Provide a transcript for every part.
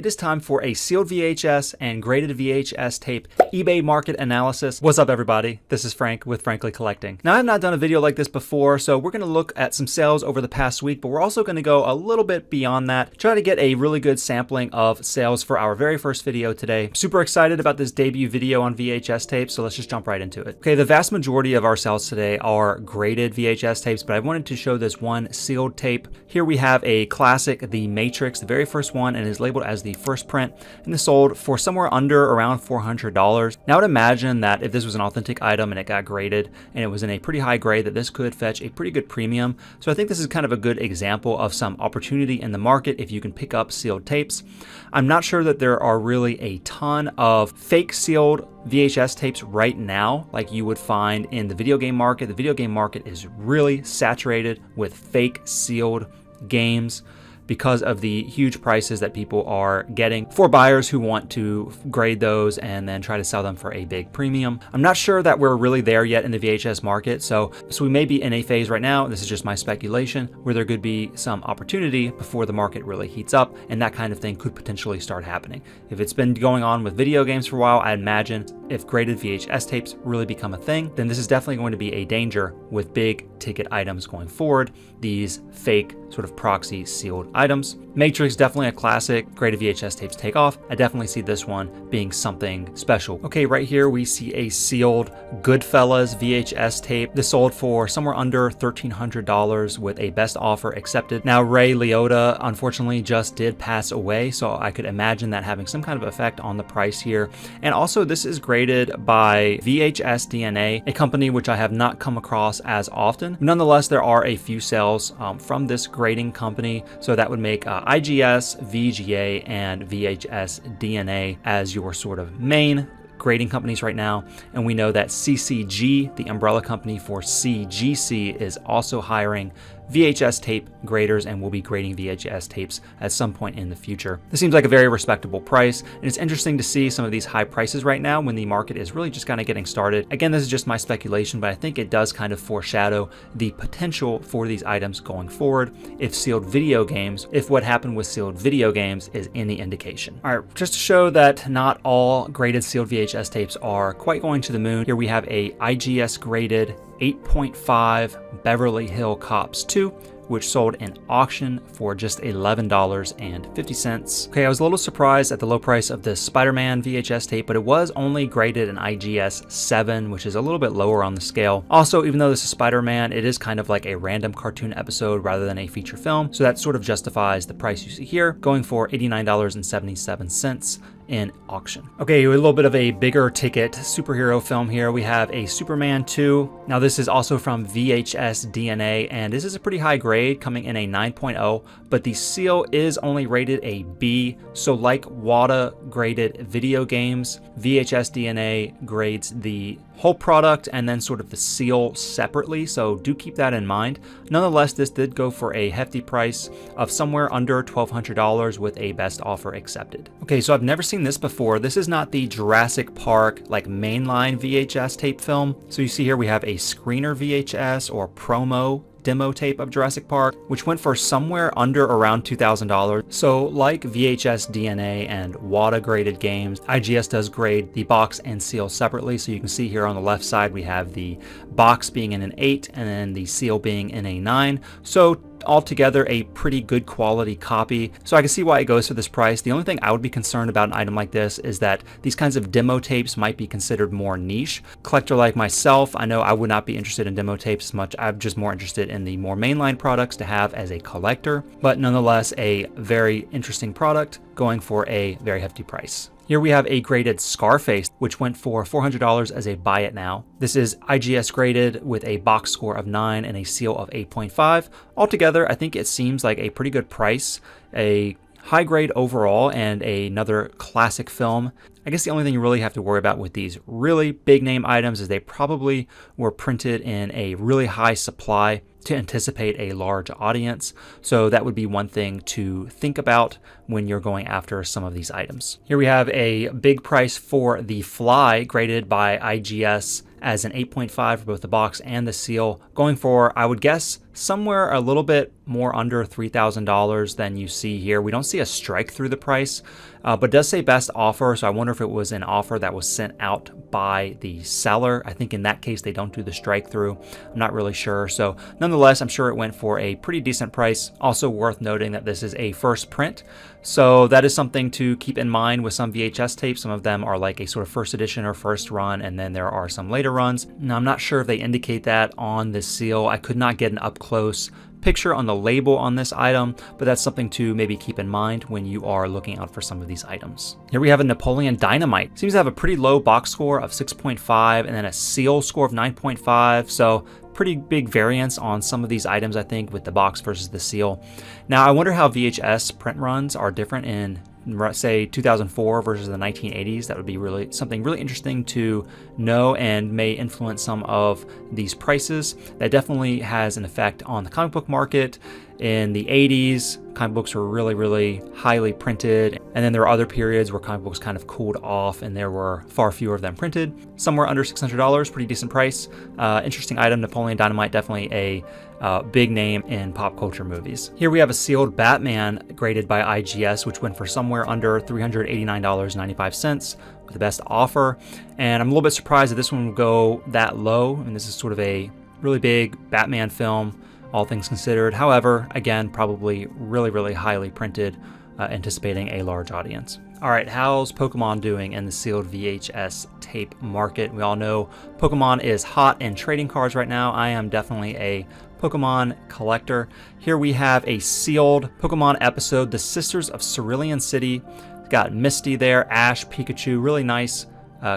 it is time for a sealed VHS and graded VHS tape eBay market analysis. What's up, everybody? This is Frank with Frankly Collecting. Now, I have not done a video like this before, so we're going to look at some sales over the past week, but we're also going to go a little bit beyond that, try to get a really good sampling of sales for our very first video today. Super excited about this debut video on VHS tapes, so let's just jump right into it. Okay, the vast majority of our sales today are graded VHS tapes, but I wanted to show this one sealed tape. Here we have a classic, The Matrix, the very first one, and is labeled as the first print, and this sold for somewhere under around $400. Now, I would imagine that if this was an authentic item and it got graded and it was in a pretty high grade, that this could fetch a pretty good premium. So I think this is kind of a good example of some opportunity in the market if you can pick up sealed tapes. I'm not sure that there are really a ton of fake sealed VHS tapes right now like you would find in the video game market. The video game market is really saturated with fake sealed games because of the huge prices that people are getting for buyers who want to grade those and then try to sell them for a big premium. I'm not sure that we're really there yet in the VHS market, so we may be in a phase right now, this is just my speculation, where there could be some opportunity before the market really heats up, and that kind of thing could potentially start happening. If it's been going on with video games for a while, I imagine if graded VHS tapes really become a thing, then this is definitely going to be a danger with big ticket items going forward, these fake sort of proxy sealed items. Matrix, definitely a classic. Graded VHS tapes take off. I definitely see this one being something special. Okay, right here we see a sealed Goodfellas VHS tape. This sold for somewhere under $1,300 with a best offer accepted. Now, Ray Liotta unfortunately just did pass away, so I could imagine that having some kind of effect on the price here. And also, this is graded by VHS DNA, a company which I have not come across as often. Nonetheless, there are a few sales from this grading company, so that would make IGS, VGA, and VHS DNA as your sort of main grading companies right now. And we know that CCG, the umbrella company for CGC, is also hiring VHS tape graders and will be grading VHS tapes at some point in the future. This seems like a very respectable price, and it's interesting to see some of these high prices right now when the market is really just kind of getting started. Again, this is just my speculation, but I think it does kind of foreshadow the potential for these items going forward if what happened with sealed video games is any indication. All right, just to show that not all graded sealed VHS tapes are quite going to the moon, here we have a IGS graded 8.5 Beverly Hills Cops 2, which sold in auction for just $11.50. Okay, I was a little surprised at the low price of this SpiderMan VHS tape, but it was only graded an IGS 7, which is a little bit lower on the scale. Also, even though this is SpiderMan, it is kind of like a random cartoon episode rather than a feature film, so that sort of justifies the price you see here, going for $89.77 in auction. Okay, a little bit of a bigger ticket superhero film here. We have a Superman 2. Now, this is also from VHS DNA, and this is a pretty high grade, coming in a 9.0, but the seal is only rated a B. So like WADA graded video games, VHS DNA grades the whole product and then sort of the seal separately, so do keep that in mind. Nonetheless, this did go for a hefty price of somewhere under $1,200 with a best offer accepted. Okay, so I've never seen this before. This is not the Jurassic Park like mainline VHS tape film. So you see here we have a screener VHS or promo demo tape of Jurassic Park, which went for somewhere under around $2,000. So like VHS DNA and WADA graded games, IGS does grade the box and seal separately. So you can see here on the left side, we have the box being in an 8 and then the seal being in a 9. So altogether a pretty good quality copy, so I can see why it goes for this price. The only thing I would be concerned about an item like this is that these kinds of demo tapes might be considered more niche. Collector like myself, I know I would not be interested in demo tapes as much. I'm just more interested in the more mainline products to have as a collector, but nonetheless a very interesting product going for a very hefty price. Here we have a graded Scarface, which went for $400 as a buy it now. This is IGS graded with a box score of 9 and a seal of 8.5. Altogether, I think it seems like a pretty good price, a high grade overall, and another classic film. I guess the only thing you really have to worry about with these really big name items is they probably were printed in a really high supply to anticipate a large audience. So that would be one thing to think about when you're going after some of these items. Here we have a big price for The Fly, graded by IGS as an 8.5 for both the box and the seal, going for, I would guess, somewhere a little bit more under $3,000 than you see here. We don't see a strike through the price, but it does say best offer, so I wonder if it was an offer that was sent out by the seller. I think in that case they don't do the strike through. I'm not really sure. So nonetheless, I'm sure it went for a pretty decent price. Also worth noting that this is a first print, so that is something to keep in mind with some VHS tapes. Some of them are like a sort of first edition or first run, and then there are some later runs. Now, I'm not sure if they indicate that on the seal. I could not get an up close picture on the label on this item, but that's something to maybe keep in mind when you are looking out for some of these items. Here we have a Napoleon Dynamite. Seems to have a pretty low box score of 6.5 and then a seal score of 9.5. So pretty big variance on some of these items, I think, with the box versus the seal. Now, I wonder how VHS print runs are different in, say, 2004 versus the 1980s. That would be really something really interesting to know and may influence some of these prices. That definitely has an effect on the comic book market. In the 80s, comic books were really highly printed, and then there were other periods where comic books kind of cooled off and there were far fewer of them printed. Somewhere under $600, pretty decent price. Interesting item. Napoleon Dynamite, definitely a big name in pop culture movies. Here we have a sealed Batman graded by IGS, which went for somewhere under $389.95 with the best offer. And I'm a little bit surprised that this one would go that low. And this is sort of a really big Batman film, all things considered. However, again, probably really highly printed, anticipating a large audience. All right, how's Pokemon doing in the sealed VHS tape market? We all know Pokemon is hot in trading cards right now. I am definitely a Pokemon collector. Here we have a sealed Pokemon episode, The Sisters of Cerulean City. Got Misty there, Ash, Pikachu, really nice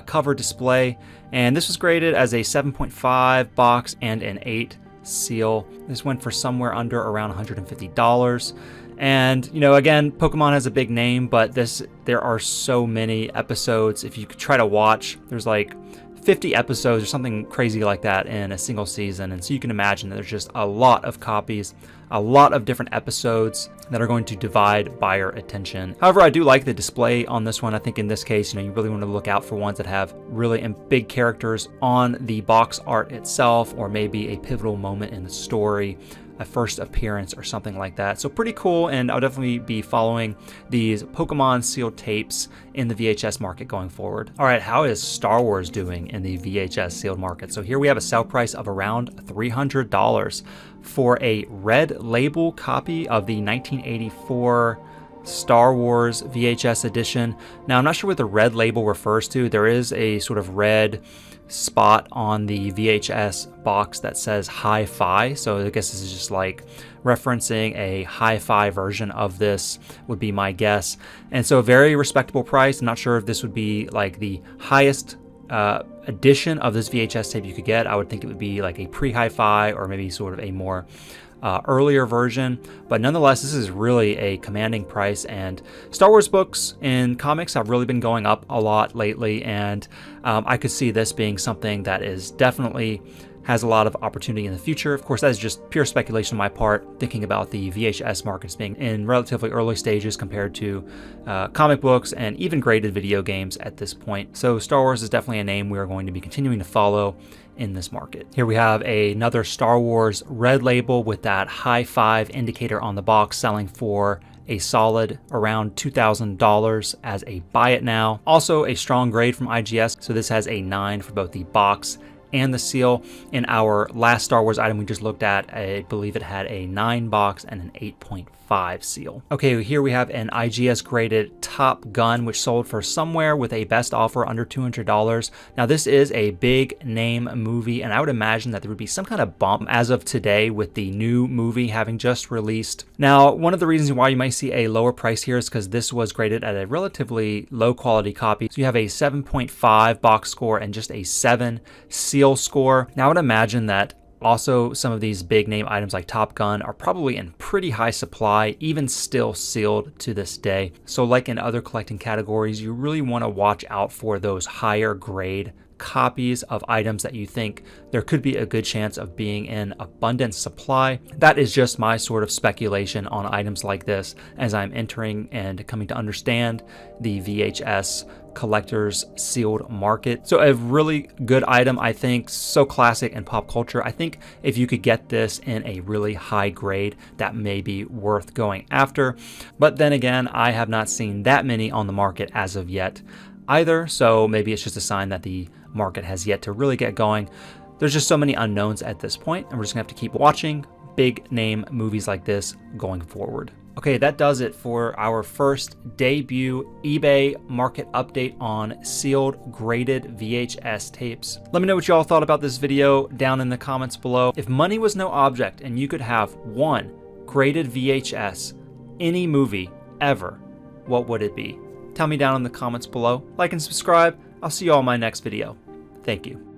cover display. And this was graded as a 7.5 box and an 8 seal. This went for somewhere under around $150. And, you know, again, Pokemon has a big name, but there are so many episodes. If you could try to watch, there's like 50 episodes or something crazy like that in a single season. And so you can imagine that there's just a lot of copies, a lot of different episodes that are going to divide buyer attention. However, I do like the display on this one. I think in this case, you know, you really want to look out for ones that have really big characters on the box art itself, or maybe a pivotal moment in the story, a first appearance or something like that. So pretty cool, and I'll definitely be following these Pokemon sealed tapes in the VHS market going forward. All right, how is Star Wars doing in the VHS sealed market? So here we have a sale price of around $300 for a red label copy of the 1984 Star Wars VHS edition. Now, I'm not sure what the red label refers to. There is a sort of red spot on the VHS box that says hi-fi, so I guess this is just like referencing a hi-fi version of this, would be my guess. And so a very respectable price. I'm not sure if this would be like the highest edition of this VHS tape you could get. I would think it would be like a pre-hi-fi or maybe sort of a more earlier version, but nonetheless, this is really a commanding price. And Star Wars books and comics have really been going up a lot lately, and I could see this being something that is definitely has a lot of opportunity in the future. Of course, that is just pure speculation on my part, thinking about the VHS markets being in relatively early stages compared to comic books and even graded video games at this point. So Star Wars is definitely a name we are going to be continuing to follow in this market. Here we have another Star Wars red label with that high five indicator on the box, selling for a solid around $2,000 as a buy it now. Also a strong grade from IGS, so this has a 9 for both the box and the seal. In our last Star Wars item we just looked at, I believe it had a 9 box and an 8.5 seal. Okay, here we have an IGS graded Top Gun, which sold for somewhere with a best offer under $200. Now this is a big name movie, and I would imagine that there would be some kind of bump as of today with the new movie having just released. Now, one of the reasons why you might see a lower price here is because this was graded at a relatively low quality copy. So you have a 7.5 box score and just a 7 seal score. Now I would imagine that also some of these big name items like Top Gun are probably in pretty high supply, even still sealed to this day. So like in other collecting categories, you really want to watch out for those higher grade copies of items that you think there could be a good chance of being in abundant supply. That is just my sort of speculation on items like this as I'm entering and coming to understand the VHS collector's sealed market. So a really good item, I think, so classic in pop culture. I think if you could get this in a really high grade, that may be worth going after. But then again, I have not seen that many on the market as of yet either, so maybe it's just a sign that the market has yet to really get going. There's just so many unknowns at this point, and we're just gonna have to keep watching big name movies like this going forward. Okay, that does it for our first debut eBay market update on sealed graded VHS tapes. Let me know what y'all thought about this video down in the comments below. If money was no object and you could have one graded VHS, any movie ever, what would it be? Tell me down in the comments below. Like and subscribe. I'll see you all in my next video. Thank you.